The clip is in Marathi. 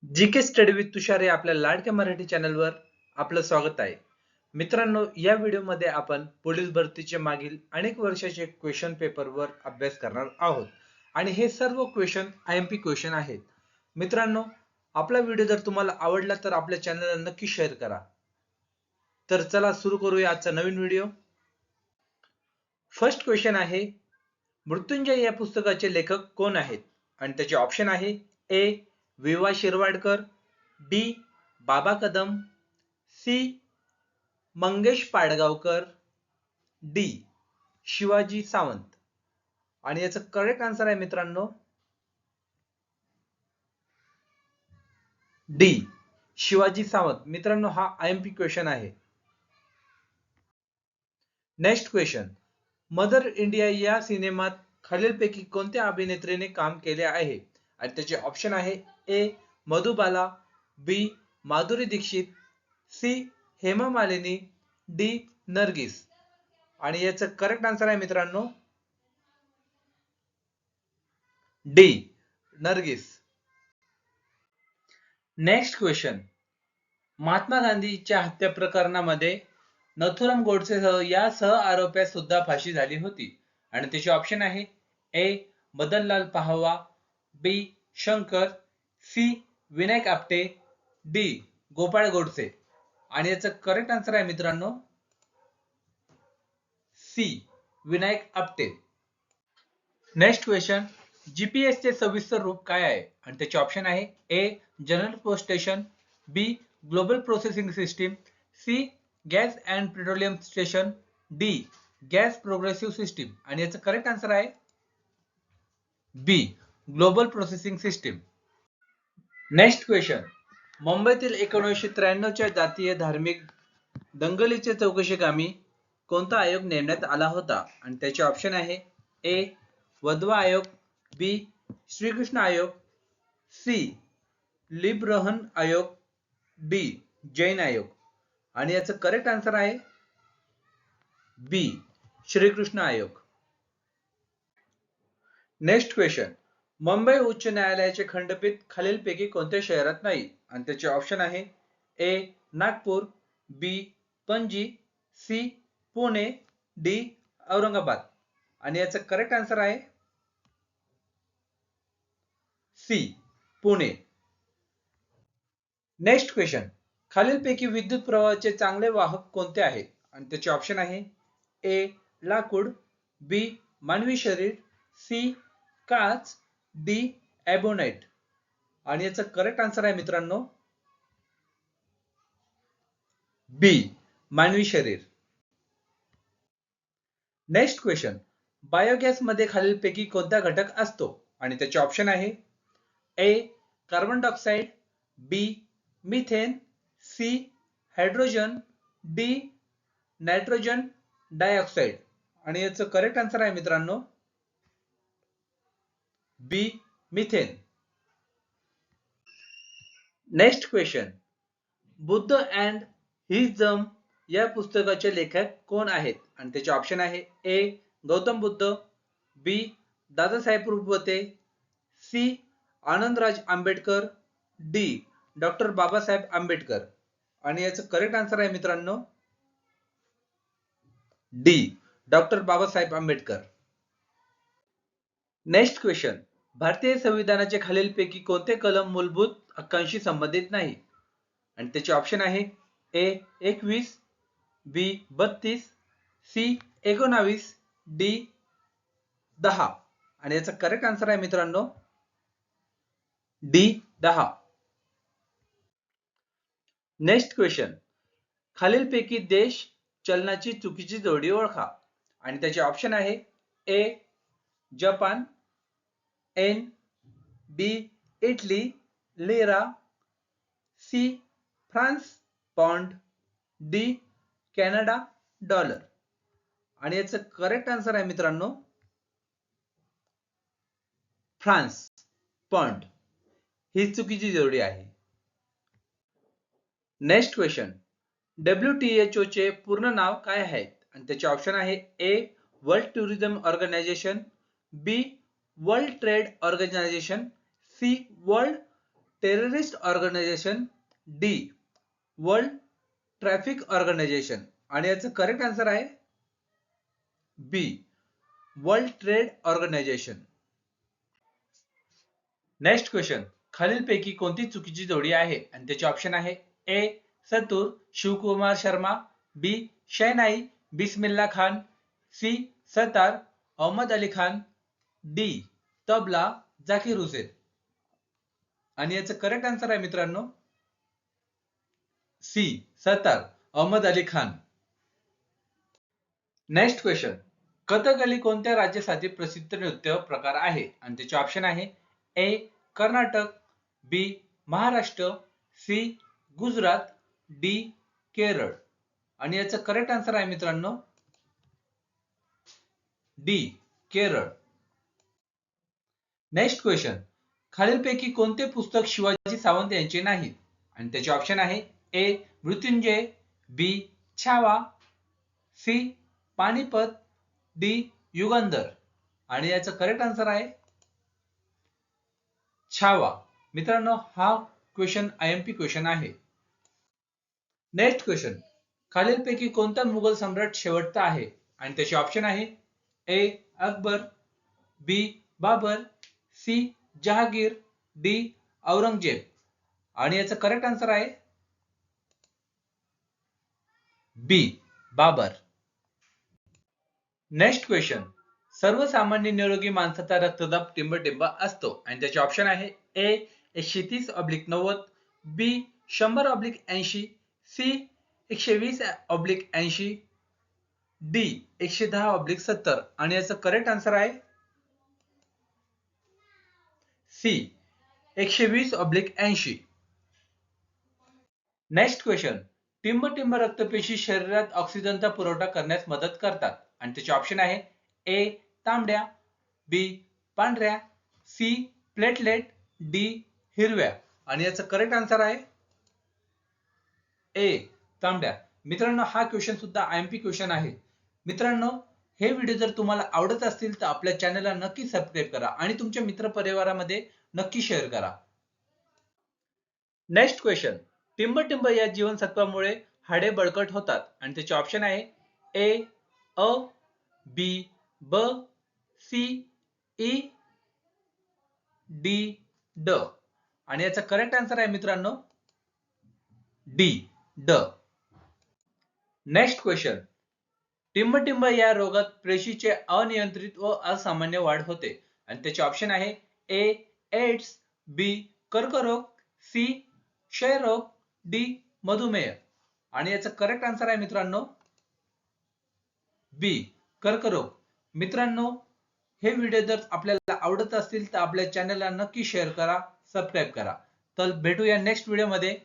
जीके स्टडी विथ तुषार या आपल्या लाडक्या मराठी चॅनलवर आपलं स्वागत आहे. मित्रांनो, या व्हिडिओमध्ये आपण पोलीस भरतीचे मागील अनेक वर्षाचे क्वेश्चन पेपरवर अभ्यास करणार आहोत आणि हे सर्व क्वेश्चन आयएमपी क्वेश्चन आहेत. मित्रांनो, आपला व्हिडिओ जर तुम्हाला आवडला तर आपल्या चॅनलला नक्की शेअर करा. तर चला सुरू करूया आजचा नवीन व्हिडिओ. फर्स्ट क्वेश्चन आहे, मृत्युंजय या पुस्तकाचे लेखक कोण आहेत? आणि त्याचे ऑप्शन आहे ए विवा शिरवाडकर, डी बाबा कदम, सी मंगेश पाडगावकर, डी शिवाजी सावंत. आणि याचं करेक्ट आन्सर आहे मित्रांनो डी शिवाजी सावंत. मित्रांनो, हा आयएमपी क्वेश्चन आहे. नेक्स्ट क्वेश्चन, मदर इंडिया या सिनेमात खालीलपैकी कोणत्या अभिनेत्रीने काम केले आहे? आणि त्याचे ऑप्शन आहे ए मधुबाला, बी माधुरी दीक्षित, सी हेमा मालिनी, डी नर्गिस. आणि याचं करेक्ट आन्सर आहे मित्रांनो D Nargis. Next question, Mahatma गांधीच्या हत्या प्रकरणामध्ये नथुराम गोडसेसह या सह आरोप्यास सुद्धा फाशी झाली होती. आणि त्याचे ऑप्शन आहे A Madanlal Pahwa, B Shankar, C Vinayak Apte, D Gopal Godse. आणि याचं करेक्ट आन्सर आहे मित्रांनो C Vinayak Apte. Next question, GPS चे सविस्तर रूप काय आहे? आणि त्याचे ऑप्शन आहे A general post station, B global processing system, C gas and petroleum station, D gas progressive system. आणि याचं करेक्ट आन्सर आहे B global processing system. Next question, मुंबईतील 1993च्या जातीय धार्मिक दंगलीच्या चौकशीकामी कोणता आयोग नेमण्यात आला होता? आणि त्याचे ऑप्शन आहे ए वधवा आयोग, बी श्रीकृष्ण आयोग, सी लिब्रहन आयोग, डी जैन आयोग. आणि याचं करेक्ट आन्सर आहे बी श्रीकृष्ण आयोग. नेक्स्ट क्वेश्चन, मुंबई उच्च न्यायालयाचे खंडपीठ खालीलपैकी कोणत्या शहरात नाही? आणि त्याचे ऑप्शन आहे ए नागपूर, बी पणजी, सी पुणे, डी औरंगाबाद. आणि याचं करेक्ट आन्सर आहे सी पुणे. नेक्स्ट क्वेश्चन, खालीलपैकी विद्युत प्रवाहाचे चांगले वाहक कोणते आहेत? आणि त्याचे ऑप्शन आहे ए लाकूड, बी मानवी शरीर, सी काच, डी एबोनाइट. आणि याचं करेक्ट आन्सर आहे मित्रांनो बी मानवी शरीर. नेक्स्ट क्वेश्चन, बायोगॅस मध्ये खालीलपैकी कोणता घटक असतो? आणि त्याचे ऑप्शन आहे A carbon dioxide, B methane, C hydrogen, D nitrogen dioxide. आणि याचं करेक्ट आन्सर आहे मित्रांनो B methane. Next question, Buddha and हिजम या पुस्तकाचे लेखक कोण आहेत? आणि त्याचे ऑप्शन आहे A Gautam Buddha, B Dadasaheb Rupwate, C Anandraj Ambedkar, D doctor Babasaheb Ambedkar. आणि याचं करेक्ट आन्सर आहे मित्रांनो D doctor Babasaheb Ambedkar. Next question, भारतीय संविधानाचे खालीलपैकी कोणते कलम मूलभूत हक्कांशी संबंधित नाही? आणि त्याचे ऑप्शन आहे ए 21, बी 32, सी 19, डी 10. आणि याचा करेक्ट आन्सर आहे मित्रांनो डी 10. नेक्स्ट क्वेश्चन, खालीलपैकी देश चलनाची चुकीची जोडी ओळखा. आणि त्याचे ऑप्शन आहे A Japan, yen, B Italy lira, C France pound, D Canada dollar. आणि याचं करेक्ट आन्सर आहे मित्रांनो फ्रान्स पौंड. ही चुकीची जोडी आहे. नेक्स्ट क्वेश्चन, WHO चे पूर्ण नाव काय आहे? आणि त्याचे ऑप्शन आहे A world tourism organization, B world trade organization, C world terrorist organization, D world traffic organization. आणि याचं करेक्ट आन्सर आहे B world trade organization. Next question, खालीलपैकी कोणती चुकीची जोडी आहे? आणि त्याचे ऑप्शन आहे A santoor Shivkumar Sharma, B shehnai Bismillah Khan, C sitar Ahmed Ali Khan, D tabla Zakir Hussain. आणि याचं करेक्ट आन्सर आहे मित्रांनो C sitar Ahmed Ali Khan. Next question, Kathakali कोणत्या राज्यासाठी प्रसिद्ध नृत्य प्रकार आहे? आणि त्याचे ऑप्शन आहे ए कर्नाटक, बी महाराष्ट्र, सी गुजरात, डी केरळ. आणि याचं करेक्ट आन्सर आहे मित्रांनो डी केरळ. नेक्स्ट क्वेश्चन, खालीलपैकी कोणते पुस्तक शिवाजी सावंत यांचे नाही? आणि त्याचे ऑप्शन आहे ए मृत्युंजय, बी छावा, सी पानिपत, डी युगंधर. आणि याचं करेक्ट आन्सर आहे छावा. मित्रांनो हा क्वेश्चन आयएमपी क्वेश्चन आहे. नेक्स्ट क्वेश्चन, खालीलपैकी कोणता मुघल सम्राट शेवटचा आहे? आणि त्याचे ऑप्शन आहे ए अकबर, बी बाबर, सी जहागीर, डी औरंगजेब. आणि याचं करेक्ट आन्सर आहे बी बाबर. नेक्स्ट क्वेश्चन, सर्वसामान्य निरोगी माणसाचा रक्तदाब टिंब असतो. आणि त्याचे ऑप्शन आहे ए 130/90, बी 100/80, सी 120/80, डी 110/70. आणि याचं करेक्ट आन्सर आहे सी 120/80. नेक्स्ट क्वेश्चन, टिंब रक्तपेशी शरीरात ऑक्सिजनचा पुरवठा करण्यास मदत करतात. आणि त्याचे ऑप्शन आहे ए तांबड्या, बी पांढऱ्या, सी प्लेटलेट, डी हिरव्या. आणि याचं करेक्ट आन्सर आहे ए तांबड्या. मित्रांनो हा क्वेश्चन सुद्धा आयएमपी क्वेश्चन आहे. मित्रांनो हे व्हिडिओ जर तुम्हाला आवडत असतील तर आपल्या चॅनलला नक्की सबस्क्राईब करा आणि तुमच्या मित्र परिवारामध्ये नक्की शेअर करा. नेक्स्ट क्वेश्चन, टिंब या जीवनसत्वामुळे हाडे बळकट होतात. आणि त्याचे ऑप्शन आहे ए अ, बी ब, सी ई, डी ड. आणि याचा करेक्ट आन्सर आहे मित्रांनो डी ड. नेक्स्ट क्वेश्चन, टिंब या रोगात पेशीचे अनियंत्रित व असामान्य वाढ होते. आणि त्याचे ऑप्शन आहे ए एड्स, बी कर्करोग, सी क्षयरोग, डी मधुमेह. आणि याचं करेक्ट आन्सर आहे मित्रांनो बी कर्करोग. मित्रांनो हे व्हिडिओ जर आपल्याला आवडत असतील तर आपल्या चॅनलला नक्की शेअर करा, सबस्क्राईब करा. तर भेटूया नेक्स्ट व्हिडिओ मध्ये.